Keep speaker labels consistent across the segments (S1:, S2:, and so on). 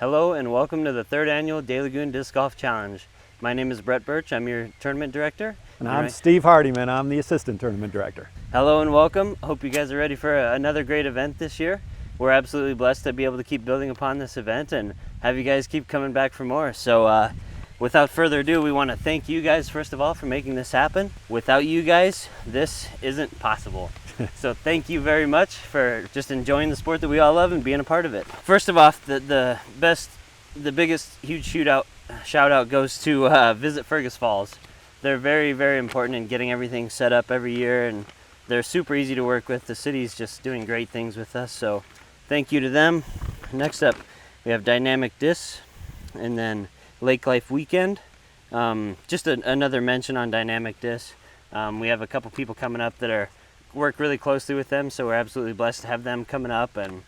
S1: Hello and welcome to the third annual Delagoon Disc Golf Challenge. My name is Brett Birch, I'm your tournament director.
S2: And I'm Steve Hardiman, I'm the assistant tournament director.
S1: Hello and welcome. Hope you guys are ready for another great event this year. We're absolutely blessed to be able to keep building upon this event and have you guys keep coming back for more. So without further ado, we want to thank you guys first of all for making this happen. Without you guys, this isn't possible. So thank you very much for just enjoying the sport that we all love and being a part of it. First of all, the biggest huge shout out goes to Visit Fergus Falls. They're very, very important in getting everything set up every year, and they're super easy to work with. The city's just doing great things with us, so thank you to them. Next up, we have Dynamic Discs, and then Lake Life Weekend. Just another mention on Dynamic Discs. We have a couple people coming up that work really closely with them, so we're absolutely blessed to have them coming up and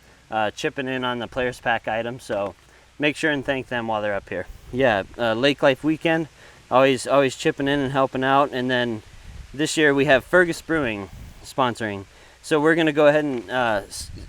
S1: chipping in on the Players Pack items. So make sure and thank them while they're up here. Yeah, Lake Life Weekend, always chipping in and helping out. And then this year we have Fergus Brewing sponsoring. So we're going to go ahead and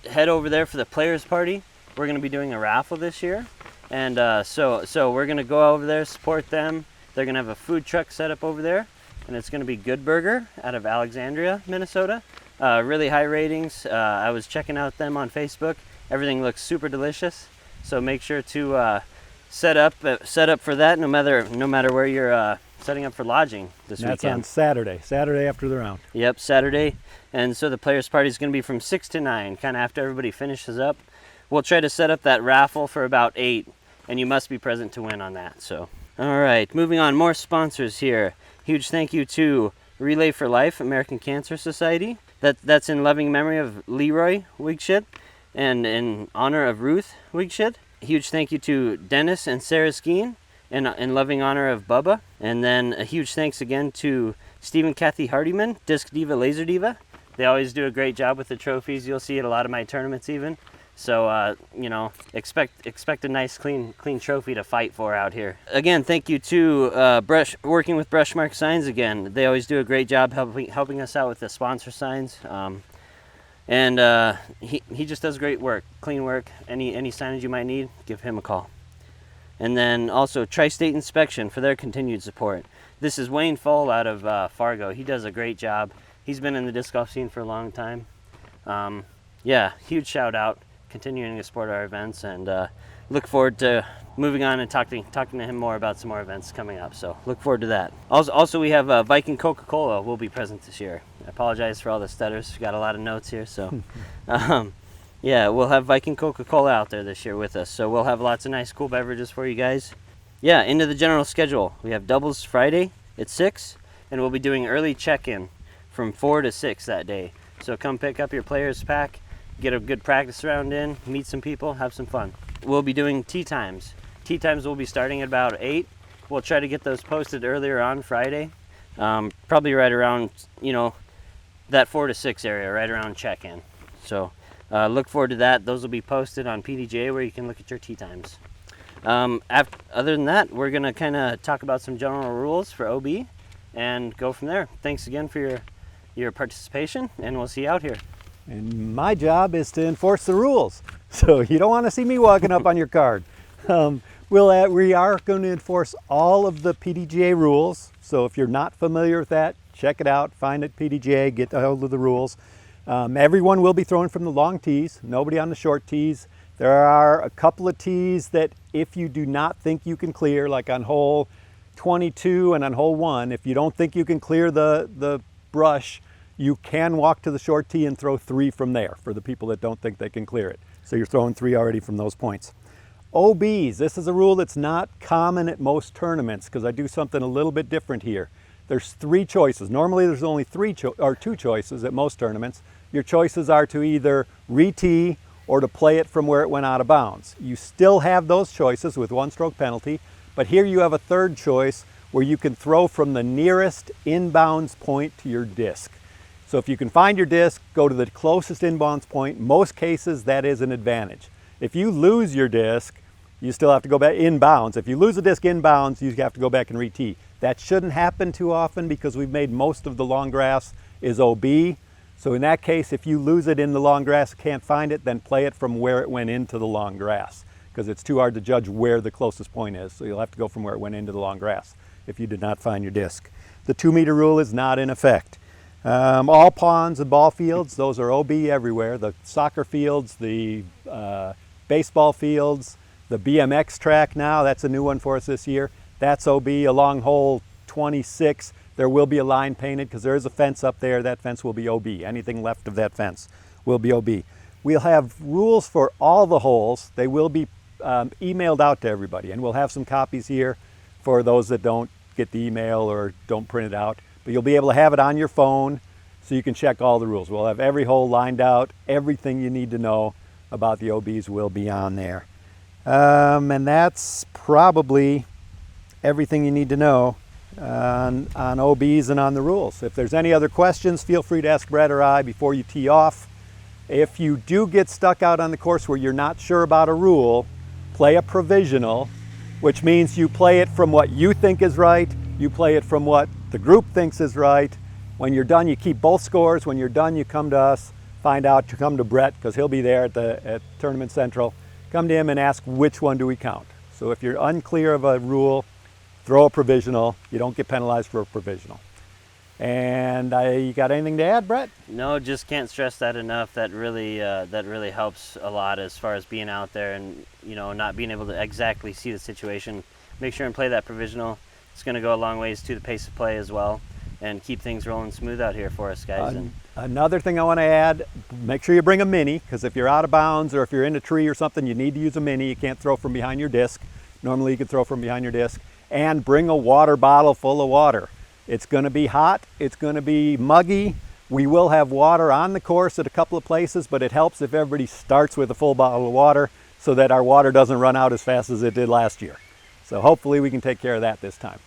S1: head over there for the Players Party. We're going to be doing a raffle this year, and so we're going to go over there, support them. They're going to have a food truck set up over there, and it's going to be Good Burger out of Alexandria, Minnesota. Really high ratings. I was checking out them on Facebook. Everything looks super delicious. So make sure to set up for that, no matter where you're setting up for lodging this weekend.
S2: That's on Saturday after the round.
S1: Yep, Saturday. And so the Players Party is going to be from 6 to 9, kind of after everybody finishes up. We'll try to set up that raffle for about 8, and you must be present to win on that. So, all right, moving on, more sponsors here. Huge thank you to Relay for Life, American Cancer Society. That's in loving memory of Leroy Wigshit and in honor of Ruth Wigshit. Huge thank you to Dennis and Sarah Skeen in loving honor of Bubba. And then a huge thanks again to Steve and Kathy Hardiman, Disc Diva, Laser Diva. They always do a great job with the trophies. You'll see at a lot of my tournaments even. So, expect a nice, clean trophy to fight for out here. Again, thank you to working with Brushmark Signs again. They always do a great job helping us out with the sponsor signs. He just does great work, clean work. Any signage you might need, give him a call. And then also Tri-State Inspection for their continued support. This is Wayne Foll out of Fargo. He does a great job. He's been in the disc golf scene for a long time. Huge shout out. Continuing to support our events, and look forward to moving on and talking to him more about some more events coming up. So look forward to that. Also we have Viking Coca-Cola will be present this year. I apologize for all the stutters. We got a lot of notes here, so we'll have Viking Coca-Cola out there this year with us. So we'll have lots of nice, cool beverages for you guys. Yeah, into the general schedule. We have doubles Friday at 6, and we'll be doing early check-in from 4 to 6 that day. So come pick up your Players Pack. Get a good practice round in, meet some people, have some fun. We'll be doing tee times. Tee times will be starting at about 8. We'll try to get those posted earlier on Friday. Probably right around, that 4 to 6 area, right around check-in. So look forward to that. Those will be posted on PDGA where you can look at your tee times. Other than that, we're going to kind of talk about some general rules for OB and go from there. Thanks again for your participation, and we'll see you out here.
S2: And my job is to enforce the rules. So you don't want to see me walking up on your card. We are going to enforce all of the PDGA rules. So if you're not familiar with that, check it out, find it PDGA, get a hold of the rules. Everyone will be throwing from the long tees, nobody on the short tees. There are a couple of tees that if you do not think you can clear, like on hole 22 and on hole 1, if you don't think you can clear the brush, you can walk to the short tee and throw 3 from there for the people that don't think they can clear it. So you're throwing 3 already from those points. OBs, this is a rule that's not common at most tournaments because I do something a little bit different here. There's 3 choices. Normally there's only 2 choices at most tournaments. Your choices are to either re-tee or to play it from where it went out of bounds. You still have those choices with 1-stroke penalty, but here you have a 3rd choice where you can throw from the nearest inbounds point to your disc. So if you can find your disc, go to the closest inbounds point. Most cases, that is an advantage. If you lose your disc, you still have to go back inbounds. If you lose a disc inbounds, you have to go back and re-tee. That shouldn't happen too often because we've made most of the long grass is OB. So in that case, if you lose it in the long grass, can't find it, then play it from where it went into the long grass. because it's too hard to judge where the closest point is. So you'll have to go from where it went into the long grass if you did not find your disc. The 2-meter rule is not in effect. All ponds and ball fields, those are OB everywhere. The soccer fields, the baseball fields, the BMX track now, that's a new one for us this year. That's OB along hole 26. There will be a line painted because there is a fence up there. That fence will be OB. Anything left of that fence will be OB. We'll have rules for all the holes. They will be emailed out to everybody, and we'll have some copies here for those that don't get the email or don't print it out. But you'll be able to have it on your phone so you can check all the rules. We'll have every hole lined out. Everything you need to know about the OBs will be on there. And that's probably everything you need to know on OBs and on the rules. If there's any other questions, feel free to ask Brett or I before you tee off. If you do get stuck out on the course where you're not sure about a rule, play a provisional, which means you play it from what you think is right, you play it from what the group thinks is right. When you're done, you keep both scores. When you're done, you come to us, find out, you come to Brett, because he'll be there at Tournament Central. Come to him and ask which one do we count. So if you're unclear of a rule, throw a provisional. You don't get penalized for a provisional. And you got anything to add, Brett?
S1: No, just can't stress that enough. That really helps a lot as far as being out there and not being able to exactly see the situation. Make sure and play that provisional. It's going to go a long ways to the pace of play as well, and keep things rolling smooth out here for us, guys.
S2: Another thing I want to add: make sure you bring a mini, because if you're out of bounds or if you're in a tree or something, you need to use a mini. You can't throw from behind your disc. Normally, you can throw from behind your disc. And bring a water bottle full of water. It's going to be hot, it's going to be muggy. We will have water on the course at a couple of places, but it helps if everybody starts with a full bottle of water so that our water doesn't run out as fast as it did last year. So hopefully we can take care of that this time.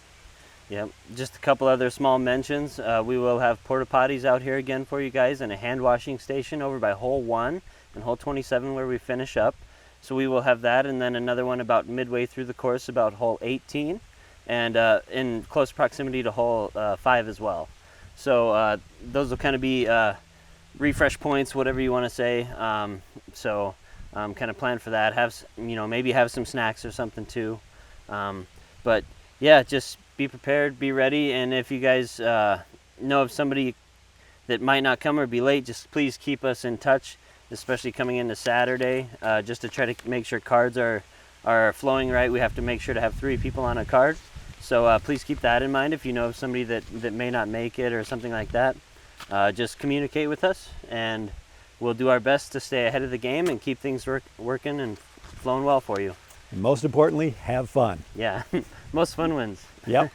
S1: Yep, just a couple other small mentions. We will have porta potties out here again for you guys, and a hand washing station over by hole 1 and hole 27 where we finish up. So we will have that, and then another one about midway through the course, about hole 18. And in close proximity to hole 5 as well. So those will kind of be refresh points, whatever you want to say. So kind of plan for that. Have maybe have some snacks or something too. But yeah, just be prepared, be ready. And if you guys know of somebody that might not come or be late, just please keep us in touch, especially coming into Saturday, just to try to make sure cards are flowing right. We have to make sure to have 3 people on a card. So please keep that in mind if you know of somebody that may not make it or something like that. Just communicate with us, and we'll do our best to stay ahead of the game and keep things working and flowing well for you.
S2: And most importantly, have fun.
S1: Yeah, most fun wins.
S2: Yep.